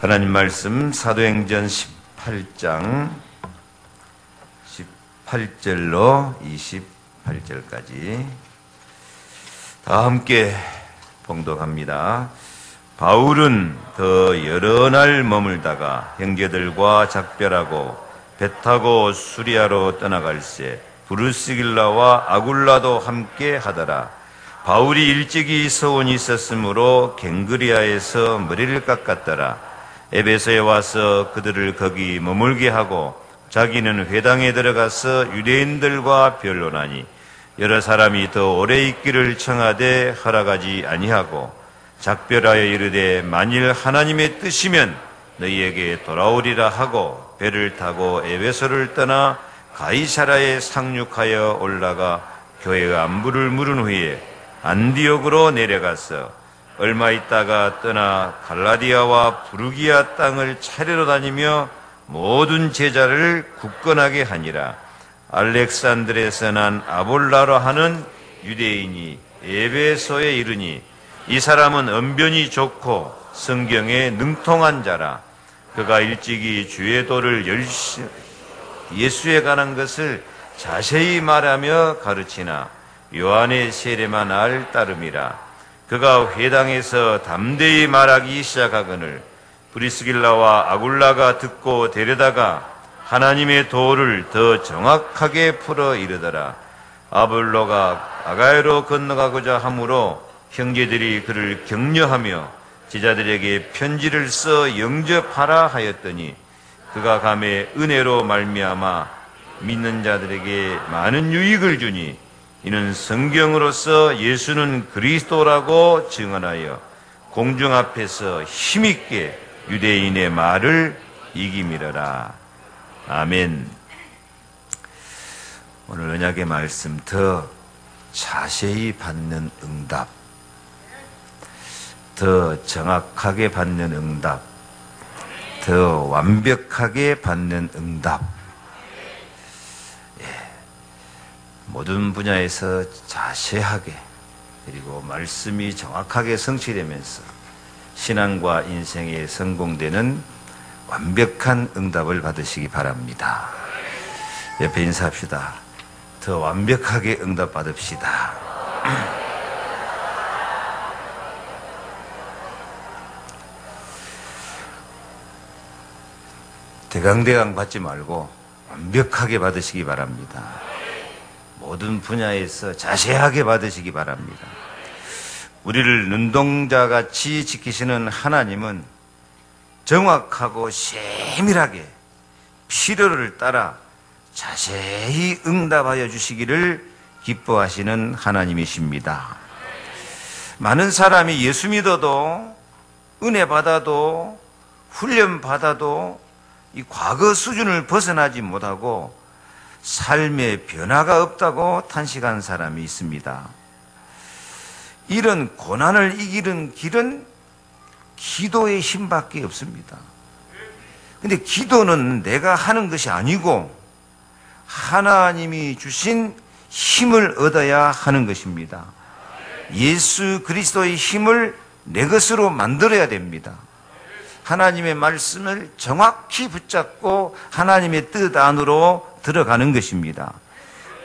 하나님 말씀 사도행전 18장 18절로 28절까지 다 함께 봉독합니다. 바울은 더 여러 날 머물다가 형제들과 작별하고 배 타고 수리아로 떠나갈새 브루스길라와 아굴라도 함께 하더라. 바울이 일찍이 서원이 있었으므로 갱그리아에서 머리를 깎았더라. 에베소에 와서 그들을 거기 머물게 하고 자기는 회당에 들어가서 유대인들과 변론하니 여러 사람이 더 오래 있기를 청하되 허락하지 아니하고 작별하여 이르되 만일 하나님의 뜻이면 너희에게 돌아오리라 하고 배를 타고 에베소를 떠나 가이사라에 상륙하여 올라가 교회의 안부를 물은 후에 안디옥으로 내려가서 얼마 있다가 떠나 갈라디아와 부르기아 땅을 차례로 다니며 모든 제자를 굳건하게 하니라. 알렉산드레에서 난 아볼라로 하는 유대인이 에베소에 이르니 이 사람은 언변이 좋고 성경에 능통한 자라. 그가 일찍이 주의 도를 예수에 관한 것을 자세히 말하며 가르치나 요한의 세례만 알 따름이라. 그가 회당에서 담대히 말하기 시작하거늘 브리스길라와 아굴라가 듣고 데려다가 하나님의 도를 더 정확하게 풀어 이르더라. 아볼로가 아가야로 건너가고자 하므로 형제들이 그를 격려하며 제자들에게 편지를 써 영접하라 하였더니 그가 감에 은혜로 말미암아 믿는 자들에게 많은 유익을 주니 이는 성경으로서 예수는 그리스도라고 증언하여 공중 앞에서 힘있게 유대인의 말을 이기미러라. 아멘. 오늘 언약의 말씀 더 자세히 받는 응답, 더 정확하게 받는 응답, 더 완벽하게 받는 응답. 모든 분야에서 자세하게 그리고 말씀이 정확하게 성취되면서 신앙과 인생에 성공되는 완벽한 응답을 받으시기 바랍니다. 옆에 인사합시다. 더 완벽하게 응답 받읍시다. 대강대강 받지 말고 완벽하게 받으시기 바랍니다. 모든 분야에서 자세하게 받으시기 바랍니다. 우리를 눈동자같이 지키시는 하나님은 정확하고 세밀하게 필요를 따라 자세히 응답하여 주시기를 기뻐하시는 하나님이십니다. 많은 사람이 예수 믿어도 은혜 받아도 훈련 받아도 이 과거 수준을 벗어나지 못하고 삶의 변화가 없다고 탄식한 사람이 있습니다. 이런 고난을 이기는 길은 기도의 힘밖에 없습니다. 근데 기도는 내가 하는 것이 아니고 하나님이 주신 힘을 얻어야 하는 것입니다. 예수 그리스도의 힘을 내 것으로 만들어야 됩니다. 하나님의 말씀을 정확히 붙잡고 하나님의 뜻 안으로 들어가는 것입니다.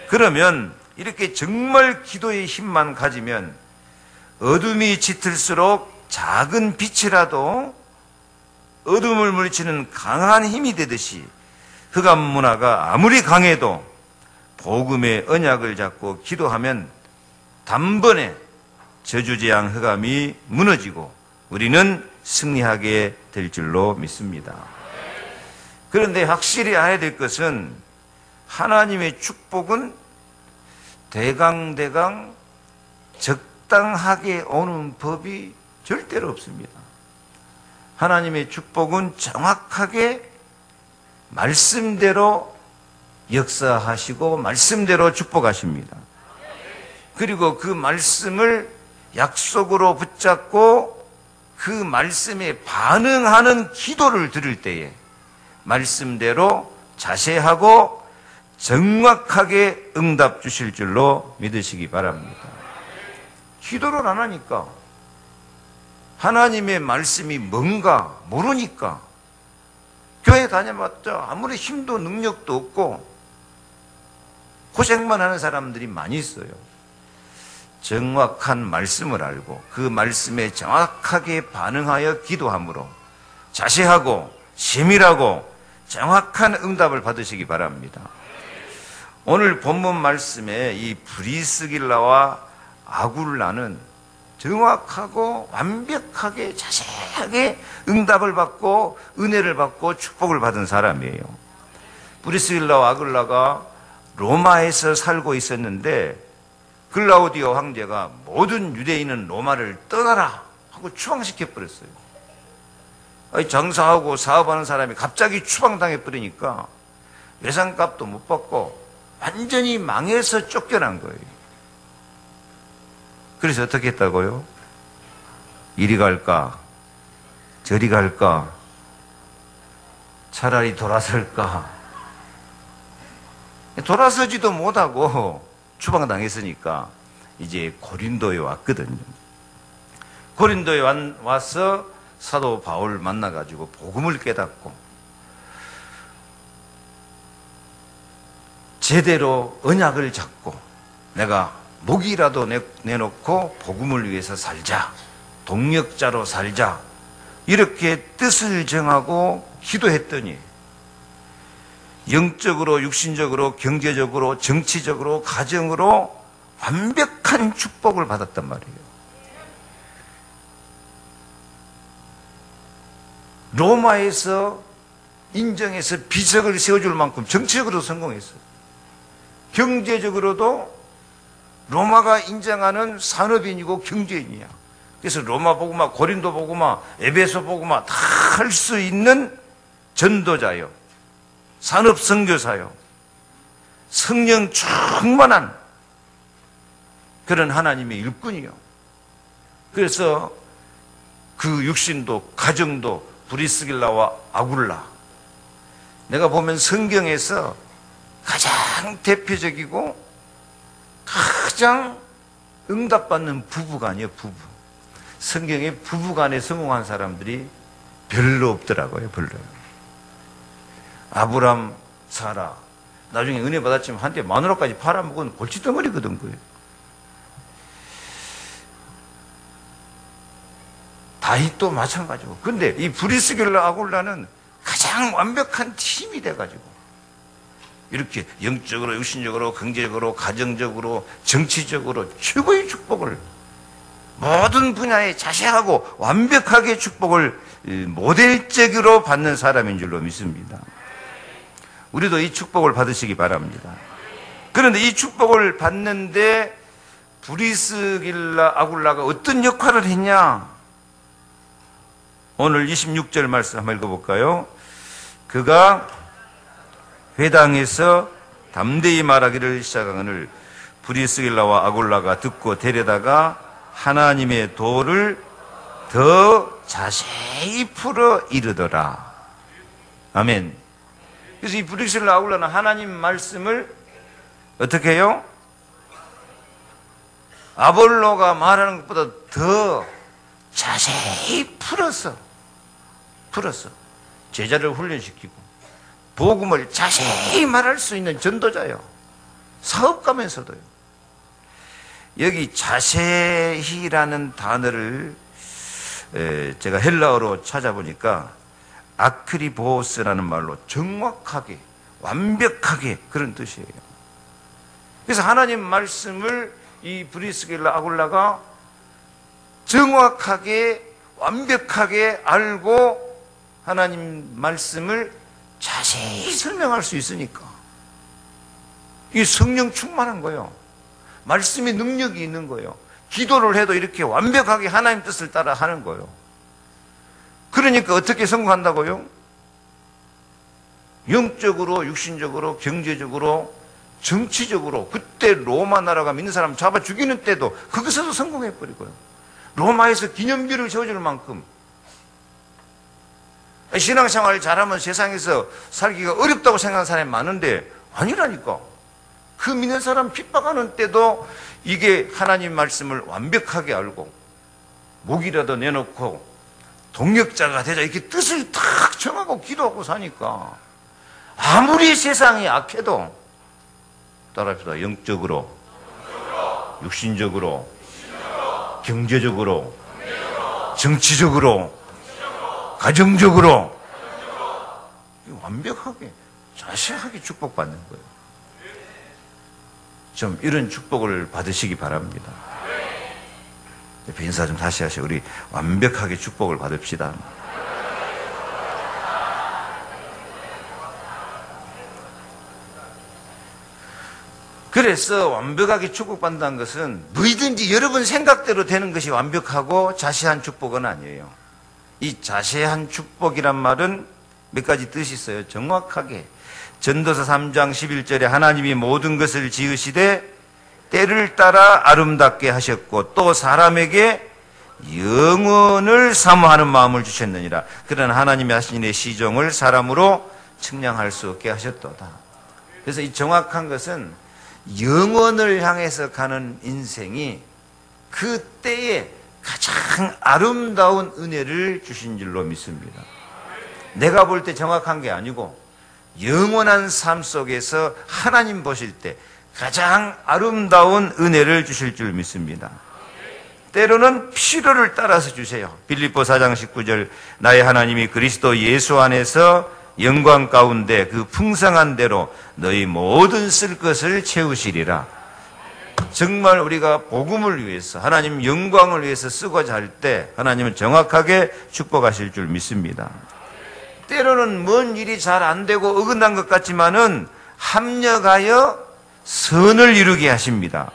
그러면 이렇게 정말 기도의 힘만 가지면 어둠이 짙을수록 작은 빛이라도 어둠을 물리치는 강한 힘이 되듯이 흑암 문화가 아무리 강해도 복음의 언약을 잡고 기도하면 단번에 저주재앙 흑암이 무너지고 우리는 승리하게 될 줄로 믿습니다. 그런데 확실히 알아야 될 것은 하나님의 축복은 대강대강 적당하게 오는 법이 절대로 없습니다. 하나님의 축복은 정확하게 말씀대로 역사하시고 말씀대로 축복하십니다. 그리고 그 말씀을 약속으로 붙잡고 그 말씀에 반응하는 기도를 드릴 때에 말씀대로 자세하고 정확하게 응답 주실 줄로 믿으시기 바랍니다. 기도를 안 하니까 하나님의 말씀이 뭔가 모르니까 교회 다녀봤자 아무리 힘도 능력도 없고 고생만 하는 사람들이 많이 있어요. 정확한 말씀을 알고 그 말씀에 정확하게 반응하여 기도함으로 자세하고 세밀하고 정확한 응답을 받으시기 바랍니다. 오늘 본문 말씀에 이 브리스길라와 아굴라는 정확하고 완벽하게 자세하게 응답을 받고 은혜를 받고 축복을 받은 사람이에요. 브리스길라와 아굴라가 로마에서 살고 있었는데 글라우디오 황제가 모든 유대인은 로마를 떠나라 하고 추방시켜버렸어요. 장사하고 사업하는 사람이 갑자기 추방당해버리니까 외상값도 못 받고 완전히 망해서 쫓겨난 거예요. 그래서 어떻게 했다고요? 이리 갈까? 저리 갈까? 차라리 돌아설까? 돌아서지도 못하고 추방당했으니까 이제 고린도에 왔거든요. 고린도에 와서 사도 바울 만나가지고 복음을 깨닫고 제대로 언약을 잡고 내가 목이라도 내놓고 복음을 위해서 살자, 동력자로 살자, 이렇게 뜻을 정하고 기도했더니 영적으로, 육신적으로, 경제적으로, 정치적으로, 가정으로 완벽한 축복을 받았단 말이에요. 로마에서 인정해서 비석을 세워줄 만큼 정치적으로 성공했어요. 경제적으로도 로마가 인정하는 산업인이고 경제인이야. 그래서 로마 복음화, 고린도 복음화, 에베소 복음화 다 할 수 있는 전도자요, 산업 선교사요, 성령 충만한 그런 하나님의 일꾼이요. 그래서 그 육신도 가정도 브리스길라와 아굴라, 내가 보면 성경에서 가장 대표적이고 가장 응답받는 부부가 아니에요. 부부. 성경에 부부간에 성공한 사람들이 별로 없더라고요. 별로요. 아브람, 사라, 나중에 은혜 받았지만 한때 마누라까지 팔아먹은 골칫덩어리거든. 거예요. 다윗도 마찬가지고. 근데 이 브리스길라 아굴라는 가장 완벽한 팀이 돼가지고 이렇게 영적으로, 육신적으로, 경제적으로, 가정적으로, 정치적으로 최고의 축복을 모든 분야에 자세하고 완벽하게 축복을 모델적으로 받는 사람인 줄로 믿습니다. 우리도 이 축복을 받으시기 바랍니다. 그런데 이 축복을 받는데 브리스길라 아굴라가 어떤 역할을 했냐? 오늘 26절 말씀 한번 읽어볼까요? 그가 회당에서 담대히 말하기를 시작하거늘 브리스길라와 아굴라가 듣고 데려다가 하나님의 도를 더 자세히 풀어 이르더라. 아멘. 그래서 이 브리스길라 아굴라는 하나님 말씀을 어떻게 해요? 아볼로가 말하는 것보다 더 자세히 풀어서 제자를 훈련시키고 복음을 자세히 말할 수 있는 전도자요, 사업가면서도요. 여기 자세히라는 단어를 제가 헬라어로 찾아보니까 아크리보스라는 말로 정확하게, 완벽하게 그런 뜻이에요. 그래서 하나님 말씀을 이 브리스길라 아굴라가 정확하게, 완벽하게 알고 하나님 말씀을 자세히 설명할 수 있으니까 이게 성령 충만한 거예요. 말씀의 능력이 있는 거예요. 기도를 해도 이렇게 완벽하게 하나님 뜻을 따라 하는 거예요. 그러니까 어떻게 성공한다고요? 영적으로, 육신적으로, 경제적으로, 정치적으로. 그때 로마 나라가 믿는 사람 잡아 죽이는 때도 거기서도 성공해버리고요. 로마에서 기념비를 세워줄 만큼. 신앙생활을 잘하면 세상에서 살기가 어렵다고 생각하는 사람이 많은데 아니라니까. 그 믿는 사람 핍박하는 때도 이게 하나님 말씀을 완벽하게 알고 목이라도 내놓고 동력자가 되자 이렇게 뜻을 탁 정하고 기도하고 사니까 아무리 세상이 악해도 따라합시다. 영적으로, 육신적으로, 경제적으로, 정치적으로, 가정적으로 완벽하게 자세하게 축복받는 거예요. 좀 이런 축복을 받으시기 바랍니다. 인사 좀 다시 하시고 우리 완벽하게 축복을 받읍시다. 그래서 완벽하게 축복받는다는 것은 뭐든지 여러분 생각대로 되는 것이 완벽하고 자세한 축복은 아니에요. 이 자세한 축복이란 말은 몇 가지 뜻이 있어요. 정확하게 전도서 3장 11절에 하나님이 모든 것을 지으시되 때를 따라 아름답게 하셨고 또 사람에게 영원을 사모하는 마음을 주셨느니라. 그러나 하나님이 하신 일의 시종을 사람으로 측량할 수 없게 하셨도다. 그래서 이 정확한 것은 영원을 향해서 가는 인생이 그 때에 가장 아름다운 은혜를 주신 줄로 믿습니다. 내가 볼 때 정확한 게 아니고 영원한 삶 속에서 하나님 보실 때 가장 아름다운 은혜를 주실 줄 믿습니다. 때로는 필요를 따라서 주세요. 빌립보 4장 19절 나의 하나님이 그리스도 예수 안에서 영광 가운데 그 풍성한 대로 너희 모든 쓸 것을 채우시리라. 정말 우리가 복음을 위해서 하나님 영광을 위해서 쓰고자 할 때 하나님은 정확하게 축복하실 줄 믿습니다. 때로는 뭔 일이 잘 안 되고 어긋난 것 같지만은 합력하여 선을 이루게 하십니다.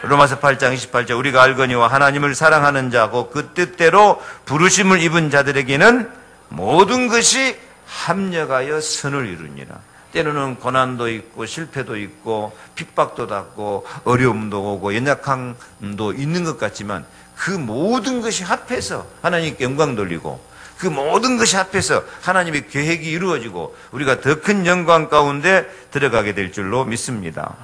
로마서 8장 28절 우리가 알거니와 하나님을 사랑하는 자고 그 뜻대로 부르심을 입은 자들에게는 모든 것이 합력하여 선을 이루니라. 때로는 고난도 있고 실패도 있고 핍박도 받고 어려움도 오고 연약함도 있는 것 같지만 그 모든 것이 합해서 하나님께 영광 돌리고 그 모든 것이 합해서 하나님의 계획이 이루어지고 우리가 더 큰 영광 가운데 들어가게 될 줄로 믿습니다.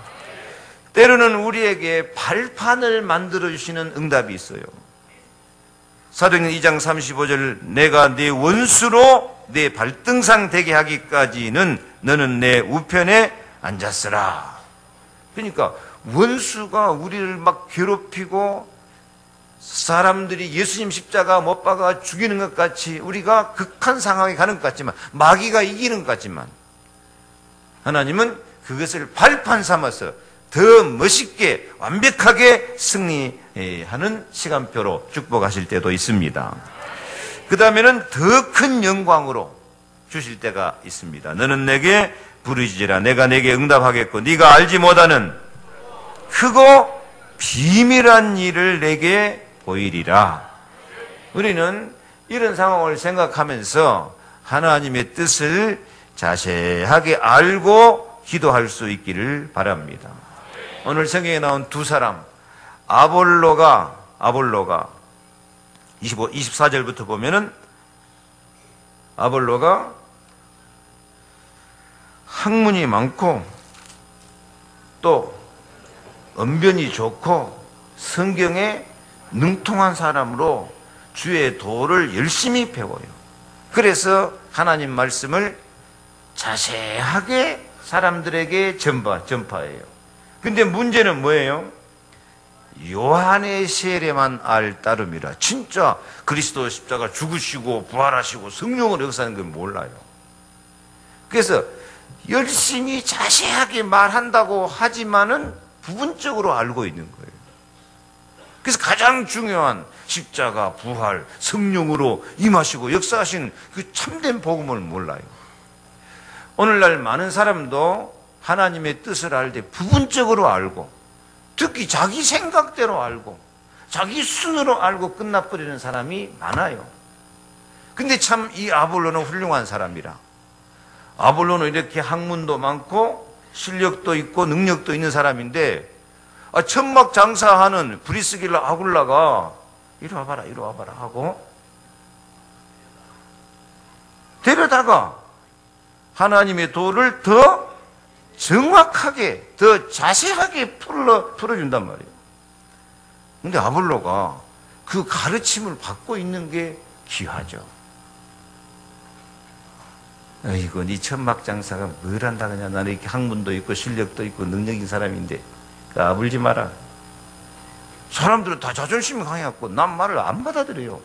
때로는 우리에게 발판을 만들어주시는 응답이 있어요. 사도행전 2장 35절 내가 네 원수로 내 발등상 되게 하기까지는 너는 내 우편에 앉았으라. 그러니까 원수가 우리를 막 괴롭히고 사람들이 예수님 십자가 못 박아 죽이는 것 같이 우리가 극한 상황에 가는 것 같지만 마귀가 이기는 것 같지만 하나님은 그것을 발판 삼아서 더 멋있게 완벽하게 승리하는 시간표로 축복하실 때도 있습니다. 그 다음에는 더 큰 영광으로 주실 때가 있습니다. 너는 내게 부르짖으라 내가 내게 응답하겠고 네가 알지 못하는 크고 비밀한 일을 내게 보이리라. 우리는 이런 상황을 생각하면서 하나님의 뜻을 자세하게 알고 기도할 수 있기를 바랍니다. 오늘 성경에 나온 두 사람 아볼로가 24절부터 보면은 아볼로가 학문이 많고 또 언변이 좋고 성경에 능통한 사람으로 주의 도를 열심히 배워요. 그래서 하나님 말씀을 자세하게 사람들에게 전파해요. 근데 문제는 뭐예요? 요한의 세례만 알 따름이라 진짜 그리스도 십자가 죽으시고 부활하시고 성령으로 역사하는 걸 몰라요. 그래서 열심히 자세하게 말한다고 하지만은 부분적으로 알고 있는 거예요. 그래서 가장 중요한 십자가, 부활, 성령으로 임하시고 역사하신 그 참된 복음을 몰라요. 오늘날 많은 사람도 하나님의 뜻을 알 때 부분적으로 알고 특히 자기 생각대로 알고 자기 순으로 알고 끝나버리는 사람이 많아요. 근데 참 이 아볼로는 훌륭한 사람이라. 아볼로는 이렇게 학문도 많고 실력도 있고 능력도 있는 사람인데 천막 장사하는 브리스길라 아굴라가 이리 와봐라 하고 데려다가 하나님의 도를 더 정확하게 더 자세하게 풀어준단 말이에요. 근데 아볼로가 그 가르침을 받고 있는 게 귀하죠. 이거 네 천막장사가 뭘 한다 그냐. 나는 이렇게 학문도 있고 실력도 있고 능력인 사람인데 까불지 마라. 사람들은 다 자존심이 강해갖고 난 말을 안 받아들여요.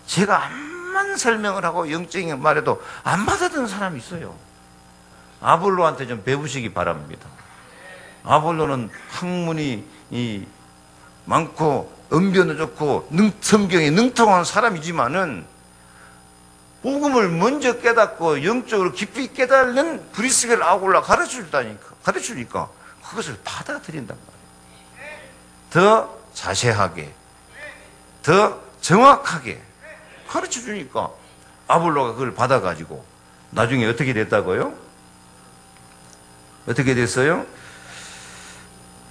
제가 암만 설명을 하고 영적인 말해도 안 받아들이는 사람이 있어요. 아볼로한테 좀 배우시기 바랍니다. 아볼로는 학문이 많고 언변도 좋고 성경에 능통한 사람이지만은 복음을 먼저 깨닫고 영적으로 깊이 깨닫는 브리스겔 아골라 가르쳐주니까 그것을 받아들인단 말이에요. 더 자세하게, 더 정확하게 가르쳐주니까 아볼로가 그걸 받아가지고 나중에 어떻게 됐다고요? 어떻게 됐어요?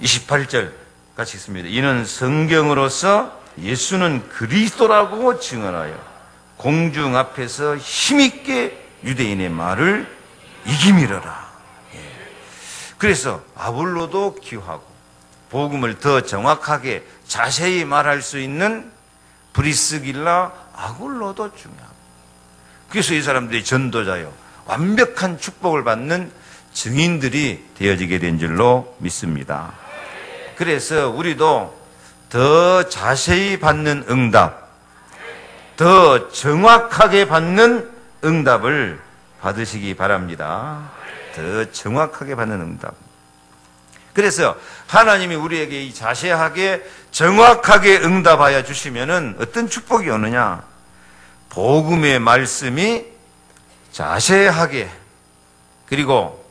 28절 같이 읽습니다. 이는 성경으로서 예수는 그리스도라고 증언하여 공중 앞에서 힘있게 유대인의 말을 이기미러라. 그래서 아볼로도 귀하고 복음을 더 정확하게 자세히 말할 수 있는 브리스길라 아골로도 중요합니다. 그래서 이 사람들이 전도자요 완벽한 축복을 받는 증인들이 되어지게 된 줄로 믿습니다. 그래서 우리도 더 자세히 받는 응답, 더 정확하게 받는 응답을 받으시기 바랍니다. 더 정확하게 받는 응답. 그래서 하나님이 우리에게 이 자세하게 정확하게 응답하여 주시면은 어떤 축복이 오느냐? 복음의 말씀이 자세하게 그리고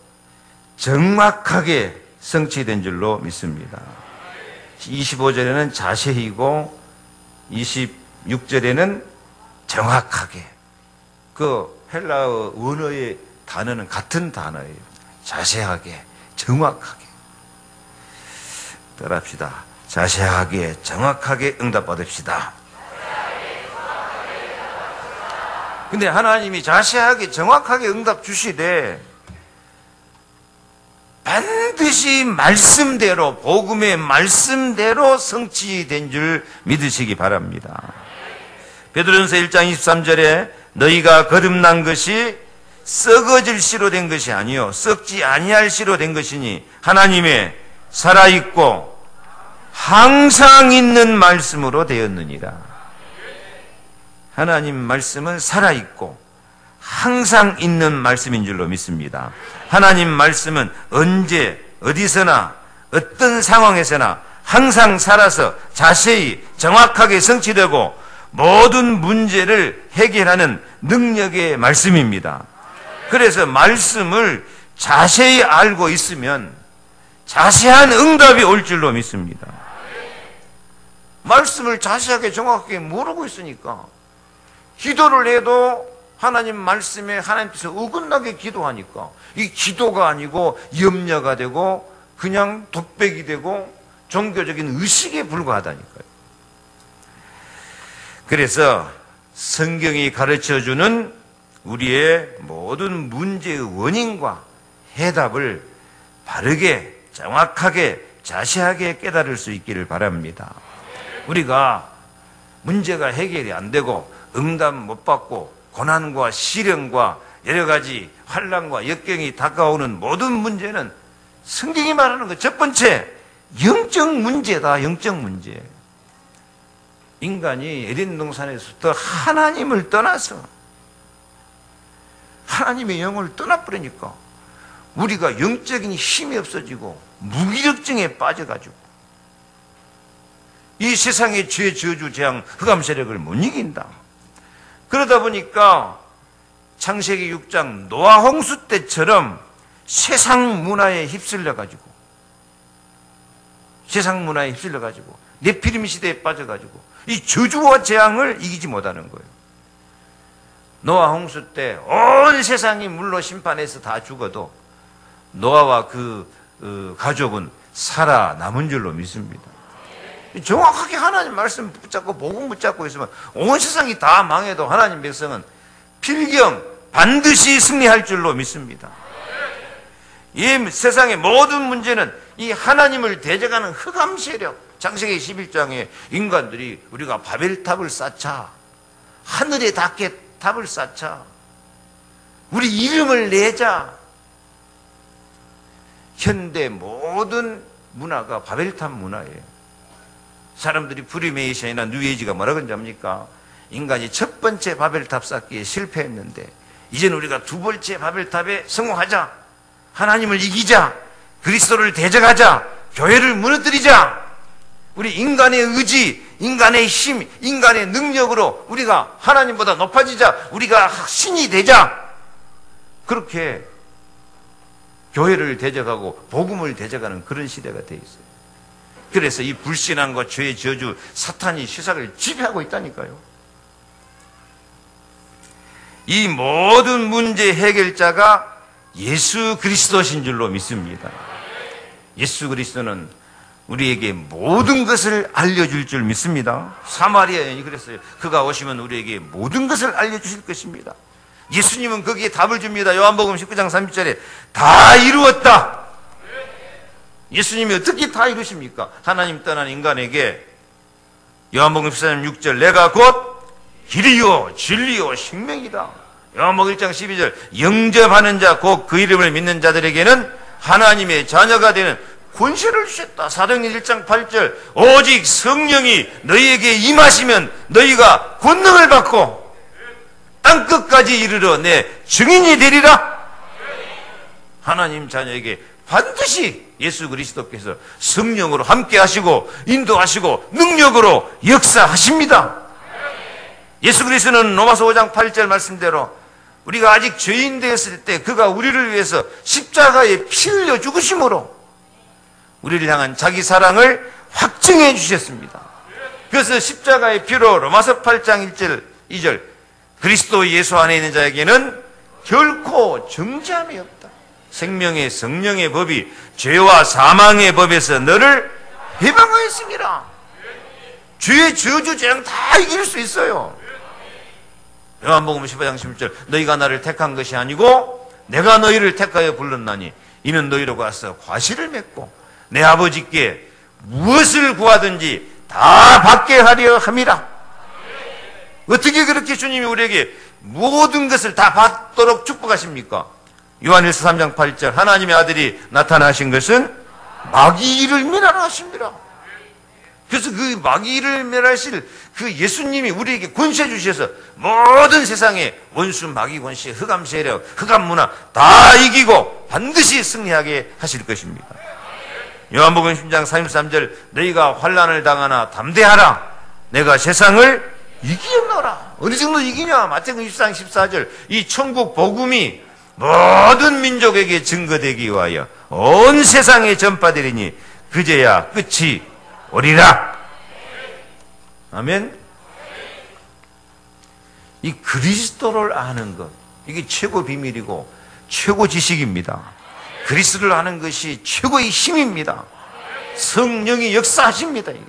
정확하게 성취된 줄로 믿습니다. 25절에는 자세히고 26절에는 정확하게. 그 헬라어 원어의 단어는 같은 단어예요. 자세하게, 정확하게. 따라합시다. 자세하게, 정확하게 응답받읍시다. 근데 하나님이 자세하게, 정확하게 응답 주시되 반드시 말씀대로, 복음의 말씀대로 성취된 줄 믿으시기 바랍니다. 베드로전서 1장 23절에 너희가 거듭난 것이 썩어질 씨로 된 것이 아니요 썩지 아니할 씨로 된 것이니 하나님의 살아있고 항상 있는 말씀으로 되었느니라. 하나님 말씀은 살아있고 항상 있는 말씀인 줄로 믿습니다. 하나님 말씀은 언제 어디서나 어떤 상황에서나 항상 살아서 자세히 정확하게 성취되고 모든 문제를 해결하는 능력의 말씀입니다. 그래서 말씀을 자세히 알고 있으면 자세한 응답이 올 줄로 믿습니다. 말씀을 자세하게 정확하게 모르고 있으니까 기도를 해도 하나님 말씀에 하나님께서 어긋나게 기도하니까 이 기도가 아니고 염려가 되고 그냥 독백이 되고 종교적인 의식에 불과하다니까요. 그래서 성경이 가르쳐주는 우리의 모든 문제의 원인과 해답을 바르게 정확하게 자세하게 깨달을 수 있기를 바랍니다. 우리가 문제가 해결이 안 되고 응답 못 받고 고난과 시련과 여러 가지 환난과 역경이 다가오는 모든 문제는 성경이 말하는 것 첫 번째 영적 문제다. 영적 문제. 인간이 에덴 동산에서부터 하나님을 떠나서 하나님의 영을 떠나버리니까 우리가 영적인 힘이 없어지고 무기력증에 빠져가지고 이 세상의 죄, 저주, 재앙, 흑암 세력을 못 이긴다. 그러다 보니까 창세기 6장 노아 홍수 때처럼 세상 문화에 휩쓸려가지고 네피림 시대에 빠져가지고 이 저주와 재앙을 이기지 못하는 거예요. 노아 홍수 때 온 세상이 물로 심판해서 다 죽어도 노아와 그 가족은 살아남은 줄로 믿습니다. 정확하게 하나님 말씀 붙잡고 복음 붙잡고 있으면 온 세상이 다 망해도 하나님 백성은 필경 반드시 승리할 줄로 믿습니다. 이 세상의 모든 문제는 이 하나님을 대적하는 흑암 세력, 창세기 11장에 인간들이 우리가 바벨탑을 쌓자, 하늘에 닿게 탑을 쌓자, 우리 이름을 내자. 현대 모든 문화가 바벨탑 문화예요. 사람들이 프리메이션이나 뉴에이지가 뭐라 그런지 압니까? 인간이 첫 번째 바벨탑 쌓기에 실패했는데 이제는 우리가 두 번째 바벨탑에 성공하자, 하나님을 이기자, 그리스도를 대적하자, 교회를 무너뜨리자. 우리 인간의 의지, 인간의 힘, 인간의 능력으로 우리가 하나님보다 높아지자, 우리가 신이 되자. 그렇게 교회를 대적하고 복음을 대적하는 그런 시대가 돼 있어요. 그래서 이 불신앙과 죄의 저주, 사탄이 세상을 지배하고 있다니까요. 이 모든 문제 해결자가 예수 그리스도신 줄로 믿습니다. 예수 그리스도는 우리에게 모든 것을 알려줄 줄 믿습니다. 사마리아 여인이 그랬어요. 그가 오시면 우리에게 모든 것을 알려주실 것입니다. 예수님은 거기에 답을 줍니다. 요한복음 19장 30절에 다 이루었다. 예수님이 어떻게 다 이루십니까? 하나님 떠난 인간에게 요한복음 14장 6절 내가 곧 길이요 진리요 생명이다. 요한복음 1장 12절 영접하는 자 곧 그 이름을 믿는 자들에게는 하나님의 자녀가 되는 권세를 주셨다. 사도행전 1장 8절 오직 성령이 너희에게 임하시면 너희가 권능을 받고 땅끝까지 이르러 내 증인이 되리라. 하나님 자녀에게 반드시 예수 그리스도께서 성령으로 함께 하시고 인도하시고 능력으로 역사하십니다. 예수 그리스도는 로마서 5장 8절 말씀대로 우리가 아직 죄인 되었을 때 그가 우리를 위해서 십자가에 피 흘려 죽으심으로 우리를 향한 자기 사랑을 확증해 주셨습니다. 그래서 십자가의 피로 로마서 8장 1절 2절 그리스도 예수 안에 있는 자에게는 결코 정죄함이 없다. 생명의 성령의 법이 죄와 사망의 법에서 너를 해방하였습니다. 죄의 저주 재앙 다 이길 수 있어요. 요한복음 15장 16절 너희가 나를 택한 것이 아니고 내가 너희를 택하여 불렀나니 이는 너희로 가서 과실을 맺고 내 아버지께 무엇을 구하든지 다 받게 하려 함이라. 어떻게 그렇게 주님이 우리에게 모든 것을 다 받도록 축복하십니까? 요한일서 3장 8절 하나님의 아들이 나타나신 것은 마귀를 멸하라 하십니다. 그래서 그 마귀를 멸하실 그 예수님이 우리에게 권세 주셔서 모든 세상의 원수 마귀 권세, 흑암 세력, 흑암 문화 다 이기고 반드시 승리하게 하실 것입니다. 요한복음 10장 33절 너희가 환난을 당하나 담대하라. 내가 세상을 이기었노라. 어느 정도 이기냐? 마태복음 24장 14절 이 천국 복음이 모든 민족에게 증거되기 위하여 온 세상에 전파되리니 그제야 끝이 오리라. 아멘. 이 그리스도를 아는 것 이게 최고 비밀이고 최고 지식입니다. 그리스도를 아는 것이 최고의 힘입니다. 성령이 역사하십니다. 이게.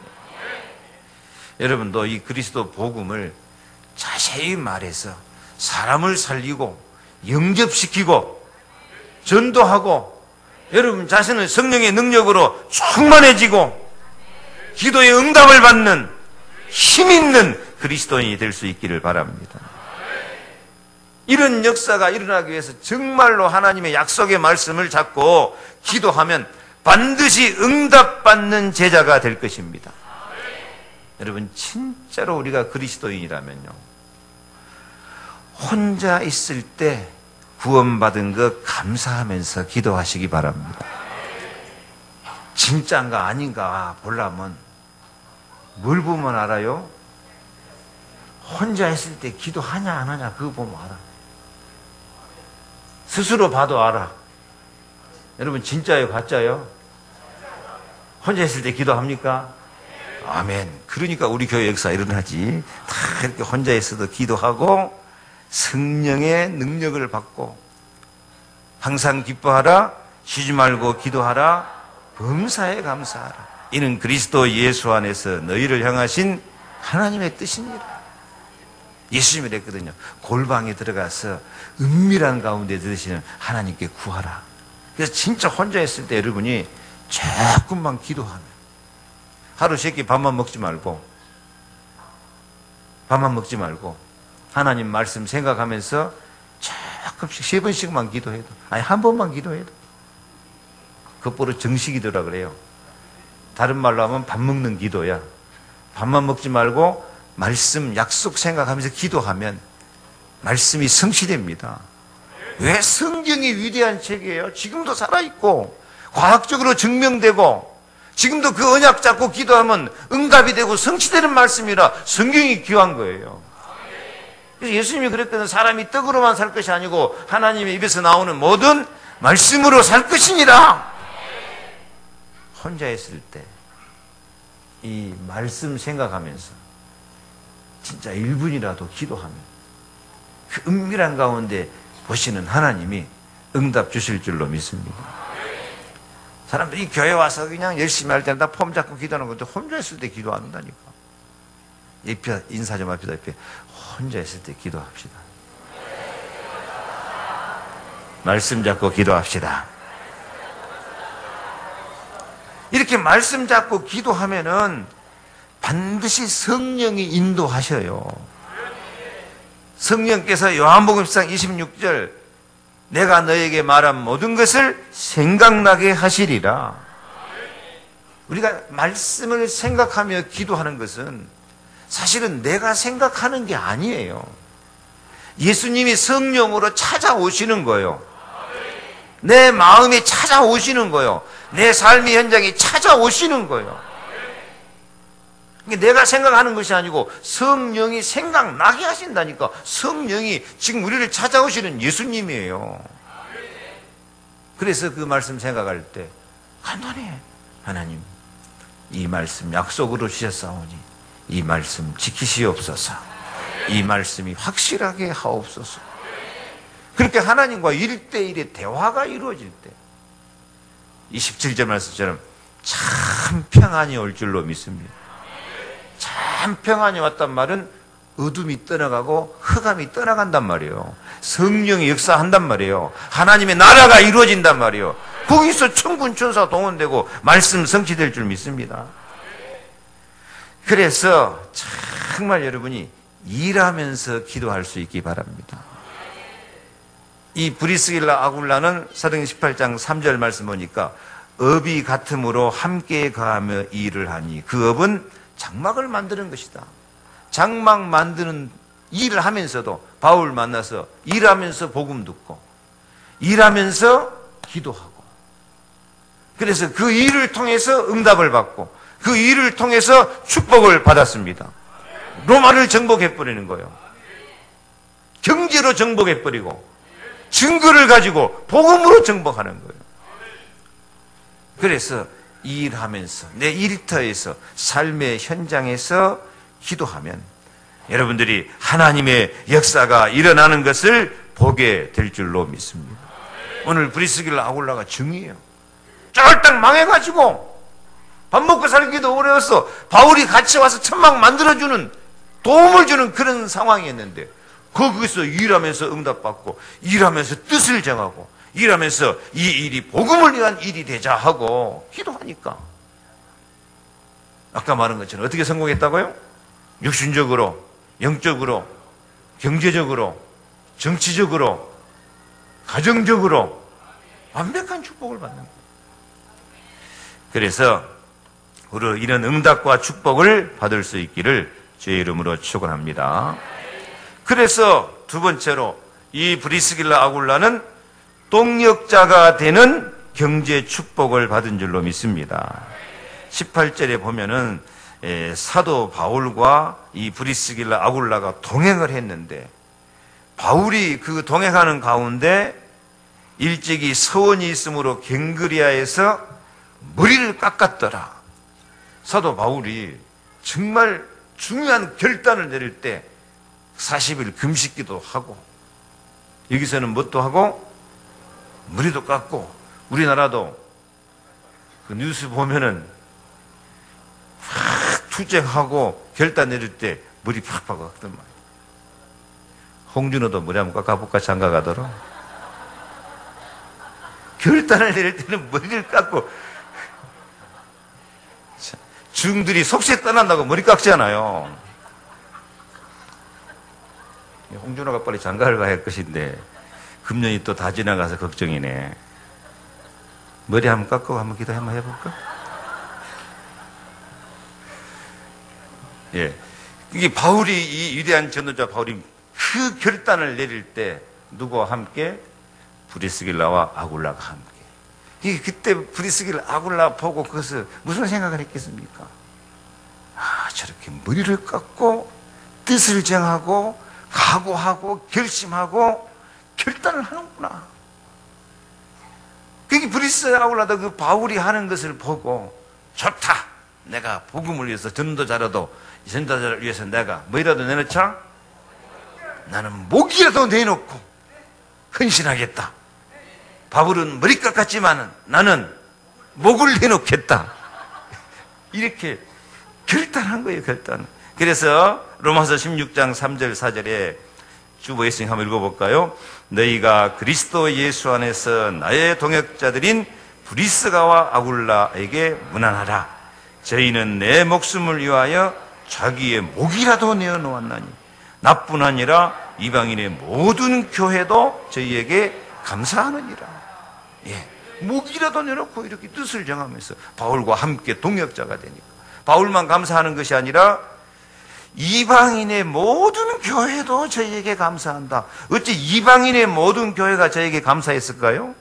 여러분도 이 그리스도 복음을 자세히 말해서 사람을 살리고 영접시키고 전도하고 여러분 자신은 성령의 능력으로 충만해지고 기도의 응답을 받는 힘 있는 그리스도인이 될 수 있기를 바랍니다. 이런 역사가 일어나기 위해서 정말로 하나님의 약속의 말씀을 잡고 기도하면 반드시 응답받는 제자가 될 것입니다. 여러분 진짜로 우리가 그리스도인이라면요 혼자 있을 때 구원받은 것 감사하면서 기도하시기 바랍니다. 진짜인가 아닌가 보려면 뭘 보면 알아요? 혼자 있을 때 기도하냐 안 하냐 그거 보면 알아. 스스로 봐도 알아. 여러분 진짜예요 가짜예요? 혼자 있을 때 기도합니까? 아멘. 그러니까 우리 교회 역사 일어나지. 다 이렇게 혼자 있어도 기도하고 성령의 능력을 받고 항상 기뻐하라 쉬지 말고 기도하라 범사에 감사하라. 이는 그리스도 예수 안에서 너희를 향하신 하나님의 뜻입니다. 예수님이 그랬거든요. 골방에 들어가서 은밀한 가운데 들으시는 하나님께 구하라. 그래서 진짜 혼자 있을 때 여러분이 조금만 기도하면 하루 3끼 밥만 먹지 말고 하나님 말씀 생각하면서 조금씩 3번씩만 기도해도, 아니 1번만 기도해도, 그것보다 정식기도라 그래요. 다른 말로 하면 밥 먹는 기도야. 밥만 먹지 말고 말씀, 약속 생각하면서 기도하면 말씀이 성취됩니다. 왜? 성경이 위대한 책이에요. 지금도 살아있고 과학적으로 증명되고 지금도 그 언약 잡고 기도하면 응답이 되고 성취되는 말씀이라 성경이 귀한 거예요. 그래서 예수님이 그랬거든. 사람이 떡으로만 살 것이 아니고 하나님의 입에서 나오는 모든 말씀으로 살 것이니라. 혼자 있을 때 이 말씀 생각하면서 진짜 1분이라도 기도하면 그 은밀한 가운데 보시는 하나님이 응답 주실 줄로 믿습니다. 사람들이 교회 와서 그냥 열심히 할 때는 다 폼 잡고 기도하는 건데 혼자 있을 때 기도 안 한다니까. 옆에 인사 좀 합시다. 옆에 혼자 있을 때 기도합시다. 말씀 잡고 기도합시다. 이렇게 말씀 잡고 기도하면은 반드시 성령이 인도하셔요. 성령께서 요한복음상 26절 내가 너에게 말한 모든 것을 생각나게 하시리라. 우리가 말씀을 생각하며 기도하는 것은 사실은 내가 생각하는 게 아니에요. 예수님이 성령으로 찾아오시는 거예요. 내 마음에 찾아오시는 거예요. 내 삶의 현장에 찾아오시는 거예요. 내가 생각하는 것이 아니고 성령이 생각나게 하신다니까. 성령이 지금 우리를 찾아오시는 예수님이에요. 그래서 그 말씀 생각할 때 간단해. 하나님, 이 말씀 약속으로 주셨사오니 이 말씀 지키시옵소서. 이 말씀이 확실하게 하옵소서. 그렇게 하나님과 1대1의 대화가 이루어질 때 27절 말씀처럼 참 평안이 올 줄로 믿습니다. 참 평안이 왔단 말은 어둠이 떠나가고 흑암이 떠나간단 말이에요. 성령이 역사한단 말이에요. 하나님의 나라가 이루어진단 말이에요. 거기서 천군 천사 동원되고 말씀 성취될 줄 믿습니다. 그래서 정말 여러분이 일하면서 기도할 수 있기 바랍니다. 이 브리스길라 아굴라는 사도행 18장 3절 말씀 보니까 업이 같음으로 함께 가하며 일을 하니 그 업은 장막을 만드는 것이다. 장막 만드는 일을 하면서도 바울 만나서 일하면서 복음 듣고 일하면서 기도하고 그래서 그 일을 통해서 응답을 받고 그 일을 통해서 축복을 받았습니다. 로마를 정복해버리는 거예요. 경제로 정복해버리고 증거를 가지고 복음으로 정복하는 거예요. 그래서 일하면서 내 일터에서 삶의 현장에서 기도하면 여러분들이 하나님의 역사가 일어나는 것을 보게 될 줄로 믿습니다. 오늘 브리스길라 아굴라가 증이에요. 쫄딱 망해가지고 밥 먹고 살기도 어려웠어. 바울이 같이 와서 천막 만들어주는 도움을 주는 그런 상황이었는데 거기서 일하면서 응답받고 일하면서 뜻을 정하고 일하면서 이 일이 복음을 위한 일이 되자 하고 기도하니까 아까 말한 것처럼 어떻게 성공했다고요? 육신적으로, 영적으로, 경제적으로, 정치적으로, 가정적으로 완벽한 축복을 받는 거예요. 그래서 우리 이런 응답과 축복을 받을 수 있기를 주의 이름으로 축원합니다. 그래서 두 번째로 이 브리스길라 아굴라는 동역자가 되는 경제 축복을 받은 줄로 믿습니다. 18절에 보면은 사도 바울과 이 브리스길라 아굴라가 동행을 했는데 바울이 그 동행하는 가운데 일찍이 서원이 있으므로 갱그리아에서 머리를 깎았더라. 사도 바울이 정말 중요한 결단을 내릴 때 40일 금식기도 하고 여기서는 뭣도 하고 머리도 깎고 우리나라도 그 뉴스 보면은 확 투쟁하고 결단 내릴 때 머리 팍팍 깎던 말이야. 홍준호도 머리 한번 깎아볼까 장가가더라. 결단을 내릴 때는 머리를 깎고 중들이 속세 떠난다고 머리 깎잖아요. 홍준호가 빨리 장가를 가야 할 것인데 금년이 또 다 지나가서 걱정이네. 머리 한번 깎고 한번 기도 한번 해볼까? 예, 이게 바울이, 이 위대한 전도자 바울이 그 결단을 내릴 때 누구와 함께? 브리스길라와 아굴라가 함께. 이 그때 브리스길라 아굴라 보고 그것을 무슨 생각을 했겠습니까? 아, 저렇게 머리를 깎고 뜻을 정하고 각오하고 결심하고 결단을 하는구나. 그게 브리스 아굴라도 그 바울이 하는 것을 보고 좋다. 내가 복음을 위해서 전도자라도 전도자를 위해서 내가 뭐라도 내놓자. 나는 목이라도 내놓고 헌신하겠다. 바울은 머리 깎았지만 나는 목을 내놓겠다. 이렇게 결단한 거예요, 결단. 그래서 로마서 16장 3절 4절에 주보예수님 한번 읽어볼까요? 너희가 그리스도 예수 안에서 나의 동역자들인 브리스가와 아굴라에게 문안하라. 저희는 내 목숨을 위하여 자기의 목이라도 내어놓았나니 나뿐 아니라 이방인의 모든 교회도 저희에게 감사하느니라. 예, 목이라도 내놓고 이렇게 뜻을 정하면서 바울과 함께 동역자가 되니까 바울만 감사하는 것이 아니라 이방인의 모든 교회도 저희에게 감사한다. 어찌 이방인의 모든 교회가 저에게 감사했을까요?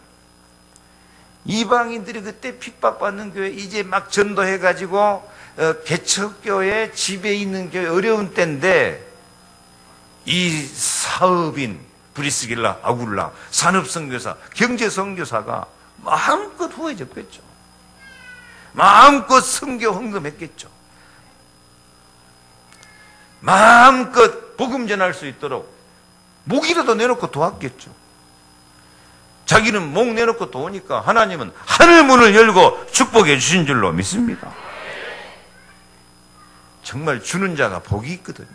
이방인들이 그때 핍박받는 교회 이제 막 전도해가지고 개척교회 집에 있는 교회 어려운 때인데 이 사업인 브리스길라 아굴라 산업선교사 경제선교사가 마음껏 후회졌겠죠. 마음껏 선교 헌금했겠죠. 마음껏 복음 전할 수 있도록 목이라도 내놓고 도왔겠죠. 자기는 목 내놓고 도우니까 하나님은 하늘 문을 열고 축복해 주신 줄로 믿습니다. 정말 주는 자가 복이 있거든요.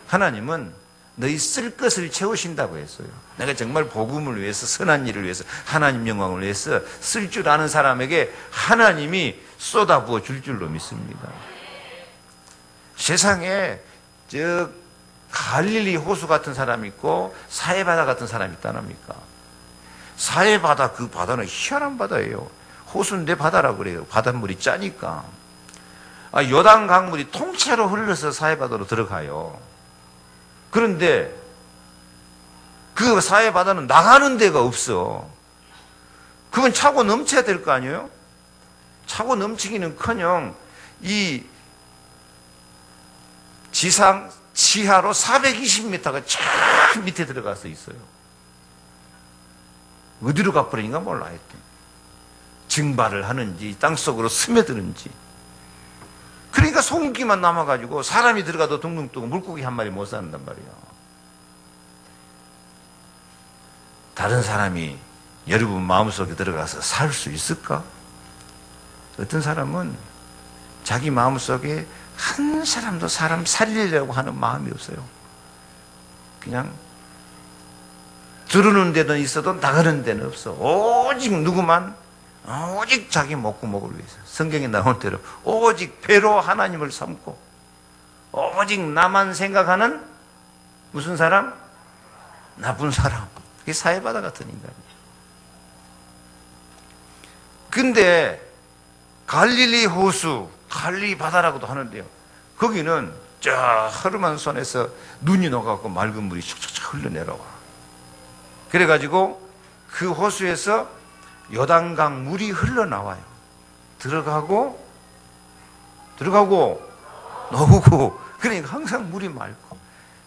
하나님은 너희 쓸 것을 채우신다고 했어요. 내가 정말 복음을 위해서 선한 일을 위해서 하나님 영광을 위해서 쓸 줄 아는 사람에게 하나님이 쏟아부어 줄 줄로 믿습니다. 세상에 저 갈릴리 호수 같은 사람이 있고 사해바다 같은 사람이 있다랍니까? 사해바다 그 바다는 희한한 바다예요. 호수인데 바다라고 그래요. 바닷물이 짜니까. 요단 강물이 통째로 흘러서 사해바다로 들어가요. 그런데 그 사해바다는 나가는 데가 없어. 그건 차고 넘쳐야 될 거 아니에요? 차고 넘치기는커녕 이 지상 지하로 420m가 저 밑에 들어가서 있어요. 어디로 가버리는가 몰라 했더니 증발을 하는지 땅속으로 스며드는지. 그러니까 소금기만 남아가지고 사람이 들어가도 둥둥둥 물고기 한 마리 못 사는단 말이야. 다른 사람이 여러분 마음속에 들어가서 살 수 있을까? 어떤 사람은 자기 마음속에 한 사람도 사람 살리려고 하는 마음이 없어요. 그냥 들어오는 데는 있어도 나가는 데는 없어. 오직 누구만? 오직 자기 목구멍을 위해서. 성경에 나온 대로 오직 배로 하나님을 삼고 오직 나만 생각하는 무슨 사람? 나쁜 사람. 그게 사해바다 같은 인간이에요. 근데 갈릴리 호수, 갈릴리 바다라고도 하는데요. 거기는 저 허름한 손에서 눈이 녹아갖고 맑은 물이 촉촉촉 흘러내려와. 그래가지고 그 호수에서 요단강 물이 흘러나와요. 들어가고 나오고. 그러니까 항상 물이 맑고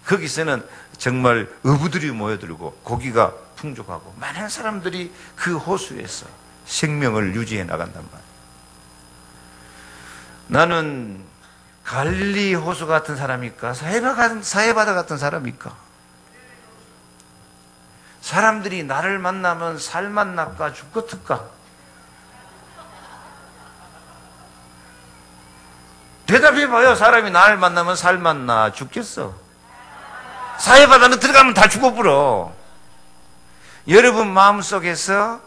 거기서는 정말 어부들이 모여들고 고기가 풍족하고 많은 사람들이 그 호수에서 생명을 유지해 나간단 말이에요. 나는 갈릴리 호수 같은 사람일까? 사해바다 같은 사람일까? 사람들이 나를 만나면 살만 날까 죽겠을까? 대답해봐요. 사람이 나를 만나면 살만 나 죽겠어. 사해바다는 들어가면 다 죽어버려. 여러분 마음속에서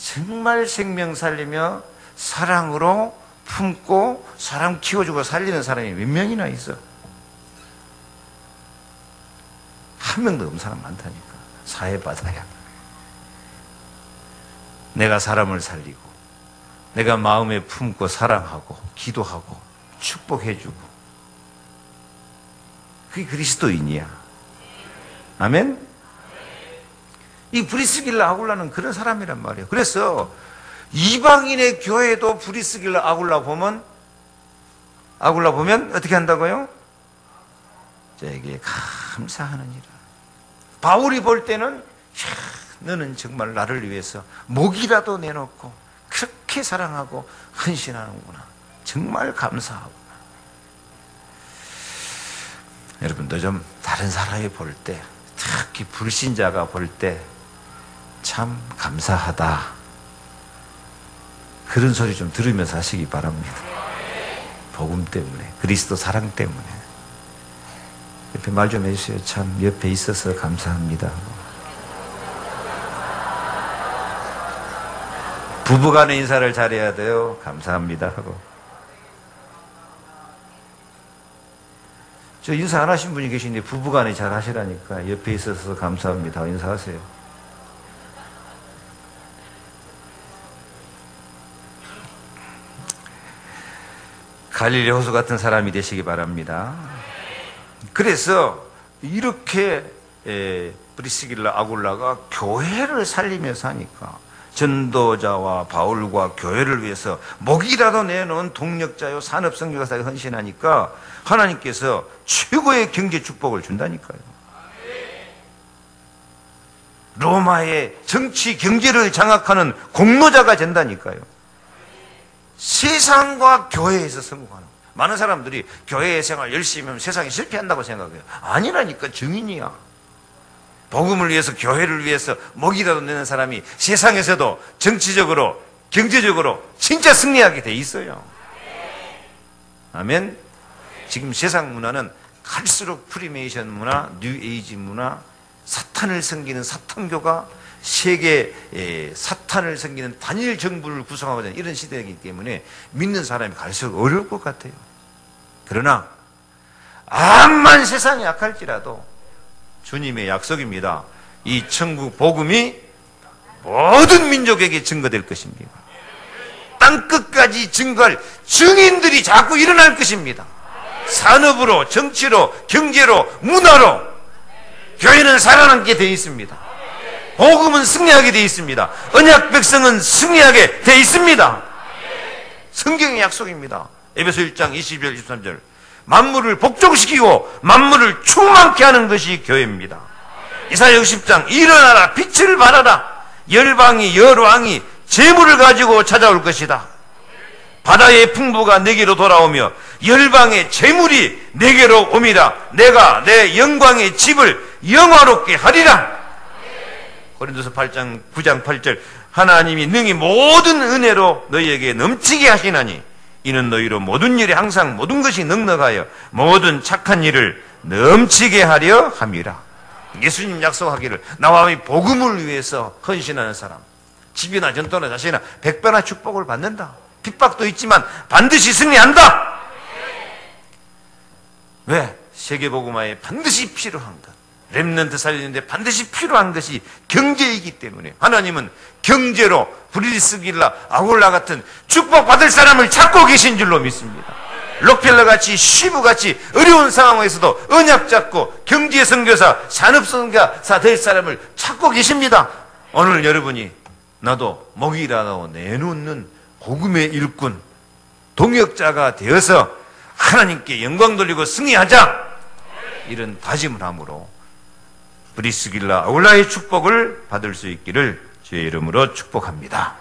정말 생명 살리며 사랑으로 품고 사람 키워주고 살리는 사람이 몇 명이나 있어? 한 명도 없는 사람 많다니까. 사회바다야. 내가 사람을 살리고 내가 마음에 품고 사랑하고 기도하고 축복해주고, 그게 그리스도인이야. 아멘? 이 브리스길라 아굴라는 그런 사람이란 말이에요. 그래서 이방인의 교회도 브리스길라 아굴라 보면 어떻게 한다고요? 저에게 감사하느니라. 바울이 볼 때는 너는 정말 나를 위해서 목이라도 내놓고 그렇게 사랑하고 헌신하는구나. 정말 감사하구나. 여러분도 좀 다른 사람이 볼 때, 특히 불신자가 볼 때 참 감사하다, 그런 소리 좀 들으면서 하시기 바랍니다. 복음 때문에, 그리스도 사랑 때문에. 옆에 말 좀 해주세요. 참 옆에 있어서 감사합니다. 부부간의 인사를 잘해야 돼요. 감사합니다 하고. 저 인사 안 하신 분이 계신데 부부간에 잘 하시라니까. 옆에 있어서 감사합니다 인사하세요. 갈릴리 호수 같은 사람이 되시기 바랍니다. 그래서 이렇게 브리스길라 아굴라가 교회를 살리면서 하니까, 전도자와 바울과 교회를 위해서 목이라도 내놓은 동력자요 산업선교사가 헌신하니까 하나님께서 최고의 경제 축복을 준다니까요. 로마의 정치 경제를 장악하는 공로자가 된다니까요. 세상과 교회에서 성공하는. 많은 사람들이 교회 생활 열심히 하면 세상이 실패한다고 생각해요. 아니라니까. 증인이야. 복음을 위해서, 교회를 위해서 목이라도 내는 사람이 세상에서도 정치적으로, 경제적으로 진짜 승리하게 돼 있어요. 아멘. 지금 세상 문화는 갈수록 프리메이션 문화, 뉴에이지 문화, 사탄을 섬기는 사탄교가 세계 사탄을 섬기는 단일 정부를 구성하고자 하는 이런 시대이기 때문에 믿는 사람이 갈수록 어려울 것 같아요. 그러나 암만 세상이 약할지라도 주님의 약속입니다. 이 천국 복음이 모든 민족에게 증거될 것입니다. 땅끝까지 증거할 증인들이 자꾸 일어날 것입니다. 산업으로, 정치로, 경제로, 문화로 교회는 살아남게 되어 있습니다. 복음은 승리하게 되어 있습니다. 언약 백성은 승리하게 되어 있습니다. 성경의 약속입니다. 에베소 1장 22절 23절. 만물을 복종시키고 만물을 충만케 하는 것이 교회입니다. 이사야 60장 일어나라 빛을 발하라. 열방이 열왕이 재물을 가지고 찾아올 것이다. 바다의 풍부가 내게로 돌아오며 열방의 재물이 내게로 옴이라. 내가 내 영광의 집을 영화롭게 하리라. 고린도서 8장 9장 8절. 하나님이 능히 모든 은혜로 너희에게 넘치게 하시나니 이는 너희로 모든 일에 항상 모든 것이 넉넉하여 모든 착한 일을 넘치게 하려 함이라. 예수님 약속하기를 나와 이 복음을 위해서 헌신하는 사람, 집이나 전도나 자식이나 100배나 축복을 받는다. 핍박도 있지만 반드시 승리한다. 왜? 세계복음화에 반드시 필요한 것, 렘넌트 살리는데 반드시 필요한 것이 경제이기 때문에 하나님은 경제로 브리스길라 아굴라 같은 축복받을 사람을 찾고 계신 줄로 믿습니다. 록펠러같이 쉬브같이 어려운 상황에서도 언약 잡고 경제 선교사, 산업 선교사 될 사람을 찾고 계십니다. 오늘 여러분이 나도 목이라도 내놓는 복음의 일꾼, 동역자가 되어서 하나님께 영광 돌리고 승리하자, 이런 다짐을 함으로 브리스길라 아굴라의 축복을 받을 수 있기를 주의 이름으로 축복합니다.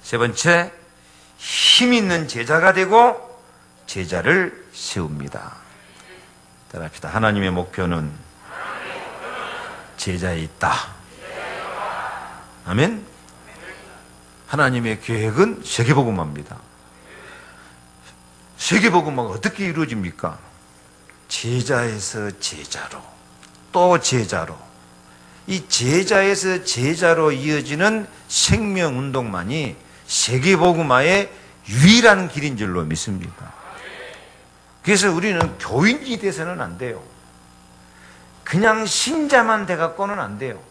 세 번째, 힘 있는 제자가 되고 제자를 세웁니다. 따라합시다. 하나님의 목표는 제자에 있다. 아멘. 하나님의 계획은 세계복음화입니다. 세계복음화가 어떻게 이루어집니까? 제자에서 제자로, 또 제자로. 이 제자에서 제자로 이어지는 생명운동만이 세계복음화의 유일한 길인 줄로 믿습니다. 그래서 우리는 교인이 돼서는 안 돼요. 그냥 신자만 돼갖고는 안 돼요.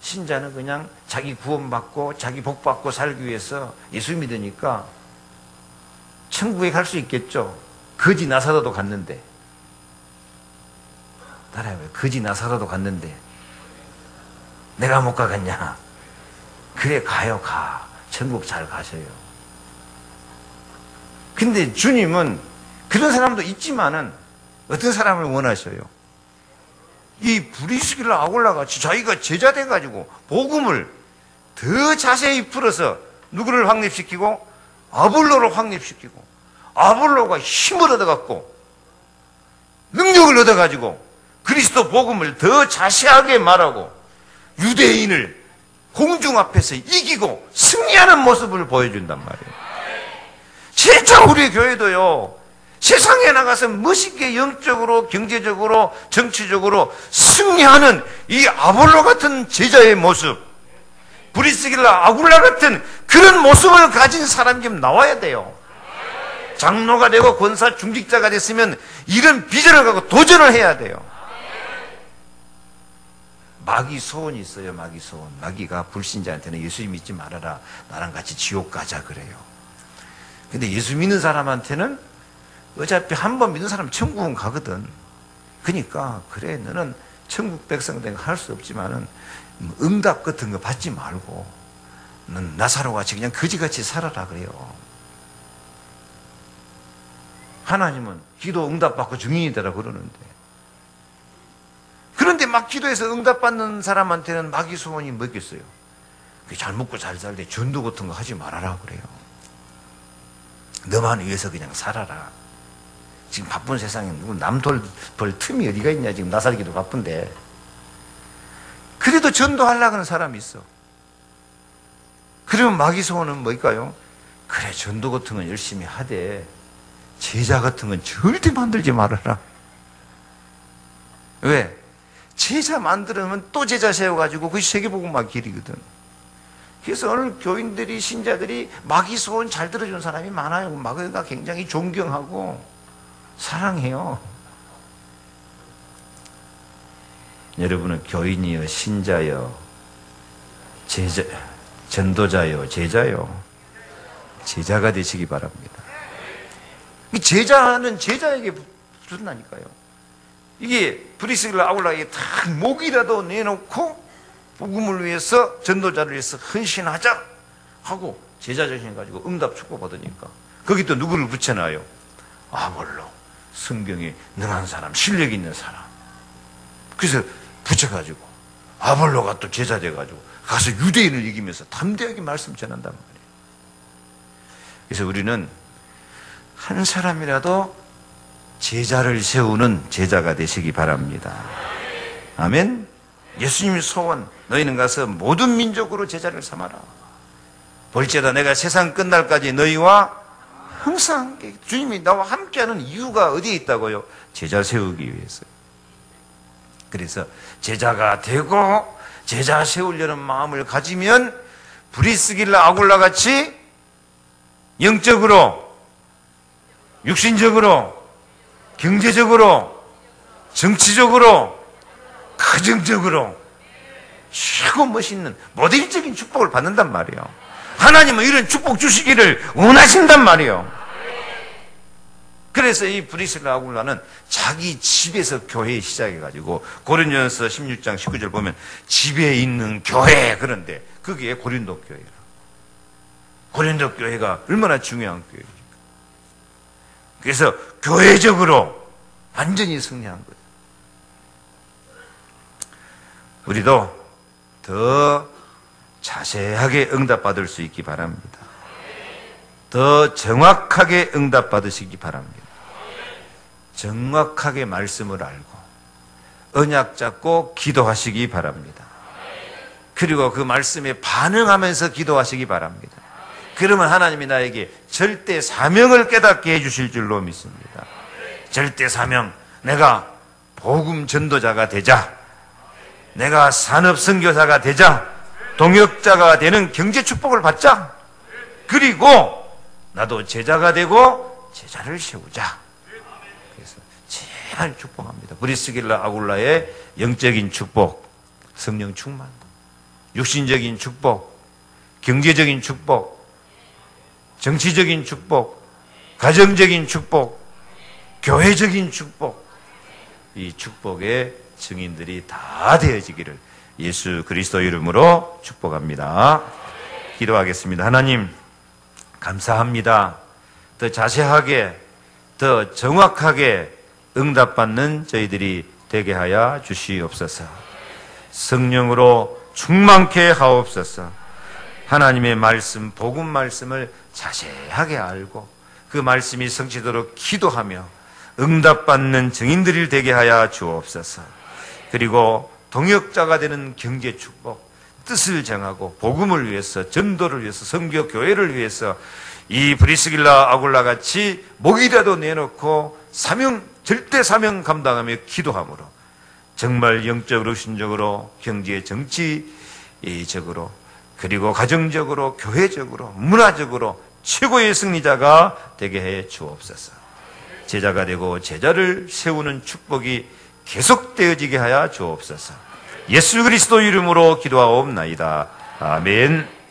신자는 그냥 자기 구원받고 자기 복받고 살기 위해서 예수 믿으니까 천국에 갈 수 있겠죠. 거지 나사로도 갔는데. 나라에 왜 거지 나사로도 갔는데 내가 못 가겠냐. 그래 가요. 가. 천국 잘 가셔요. 근데 주님은 그런 사람도 있지만은 어떤 사람을 원하셔요? 이 브리스길라 아굴라같이 자기가 제자 돼가지고 복음을 더 자세히 풀어서 누구를 확립시키고? 아볼로를 확립시키고 아볼로가 힘을 얻어갖고 능력을 얻어가지고 그리스도 복음을 더 자세하게 말하고 유대인을 공중 앞에서 이기고 승리하는 모습을 보여준단 말이에요. 진짜 우리 교회도요, 세상에 나가서 멋있게 영적으로, 경제적으로, 정치적으로 승리하는 이 아볼로 같은 제자의 모습, 브리스길라 아굴라 같은 그런 모습을 가진 사람이 좀 나와야 돼요. 장로가 되고 권사 중직자가 됐으면 이런 비전을 갖고 도전을 해야 돼요. 마귀 소원이 있어요. 마귀 소원. 마귀가 불신자한테는 예수 믿지 말아라, 나랑 같이 지옥 가자 그래요. 근데 예수 믿는 사람한테는 어차피 한 번 믿는 사람 천국은 가거든. 그러니까 그래 너는 천국 백성 된 거 할 수 없지만은 응답 같은 거 받지 말고 넌 나사로 같이 그냥 거지같이 살아라 그래요. 하나님은 기도 응답 받고 증인이 되라 그러는데, 그런데 막 기도해서 응답 받는 사람한테는 마귀 소원이 뭐겠어요? 잘 먹고 잘 살되 전도 같은 거 하지 말아라 그래요. 너만 위해서 그냥 살아라. 지금 바쁜 세상에 누구 남 돌볼 틈이 어디가 있냐. 지금 나 살기도 바쁜데. 그래도 전도하려고 하는 사람이 있어. 그러면 마귀 소원은 뭘까요? 그래 전도 같은 건 열심히 하되 제자 같은 건 절대 만들지 말아라. 왜? 제자 만들면 또 제자 세워가지고 그게 세계복음화 길이거든. 그래서 오늘 교인들이, 신자들이 마귀 소원 잘 들어주는 사람이 많아요. 마귀가 굉장히 존경하고 사랑해요. 여러분은 교인이요, 신자요, 제자, 전도자요, 제자요, 제자가 되시기 바랍니다. 이 제자는 제자에게 붙는다니까요. 이게 브리스길라 아굴라에게 딱 목이라도 내놓고 복음을 위해서, 전도자를 위해서 헌신하자 하고 제자 정신 가지고 응답 축복받으니까 거기 또 누구를 붙여놔요? 아볼로, 성경에 능한 사람, 실력 있는 사람. 그래서 붙여가지고 아볼로가 또 제자 돼가지고 가서 유대인을 이기면서 담대하게 말씀 전한단 말이에요. 그래서 우리는 한 사람이라도 제자를 세우는 제자가 되시기 바랍니다. 아멘. 예수님의 소원, 너희는 가서 모든 민족으로 제자를 삼아라. 볼지어다 내가 세상 끝날까지 너희와 항상 함께. 주님이 나와 함께하는 이유가 어디에 있다고요? 제자 세우기 위해서. 그래서 제자가 되고 제자 세우려는 마음을 가지면 브리스길라 아굴라 같이 영적으로, 육신적으로, 경제적으로, 정치적으로, 가정적으로 최고 멋있는 모델적인 축복을 받는단 말이에요. 하나님은 이런 축복 주시기를 원하신단 말이에요. 그래서 이 브리스길라 아굴라는 자기 집에서 교회 시작해가지고 고린도전서 16장 19절 보면 집에 있는 교회, 그런데 그게 고린도 교회라. 고린도 교회가 얼마나 중요한 교회입니까? 그래서 교회적으로 완전히 승리한 거예요. 우리도 더 자세하게 응답받을 수 있기 바랍니다. 더 정확하게 응답받으시기 바랍니다. 정확하게 말씀을 알고 언약 잡고 기도하시기 바랍니다. 그리고 그 말씀에 반응하면서 기도하시기 바랍니다. 그러면 하나님이 나에게 절대 사명을 깨닫게 해주실 줄로 믿습니다. 절대 사명, 내가 복음 전도자가 되자, 내가 산업 선교사가 되자, 동역자가 되는 경제 축복을 받자. 그리고 나도 제자가 되고 제자를 세우자. 그래서 제발 축복합니다. 브리스길라 아굴라의 영적인 축복, 성령 충만, 육신적인 축복, 경제적인 축복, 정치적인 축복, 가정적인 축복, 교회적인 축복, 이 축복의 증인들이 다 되어지기를 예수 그리스도 이름으로 축복합니다. 기도하겠습니다. 하나님 감사합니다. 더 자세하게, 더 정확하게 응답받는 저희들이 되게 하여 주시옵소서. 성령으로 충만케 하옵소서. 하나님의 말씀, 복음 말씀을 자세하게 알고 그 말씀이 성취도록 기도하며 응답받는 증인들이 되게 하여 주옵소서. 그리고 동역자가 되는 경제 축복, 뜻을 정하고 복음을 위해서, 전도를 위해서, 선교 교회를 위해서 이 브리스길라 아굴라 같이 목이라도 내놓고 절대 사명 감당하며 기도함으로 정말 영적으로, 신적으로, 경제, 정치적으로, 그리고 가정적으로, 교회적으로, 문화적으로 최고의 승리자가 되게 해 주옵소서. 제자가 되고 제자를 세우는 축복이 계속되어지게 하여 주옵소서. 예수 그리스도 이름으로 기도하옵나이다. 아멘.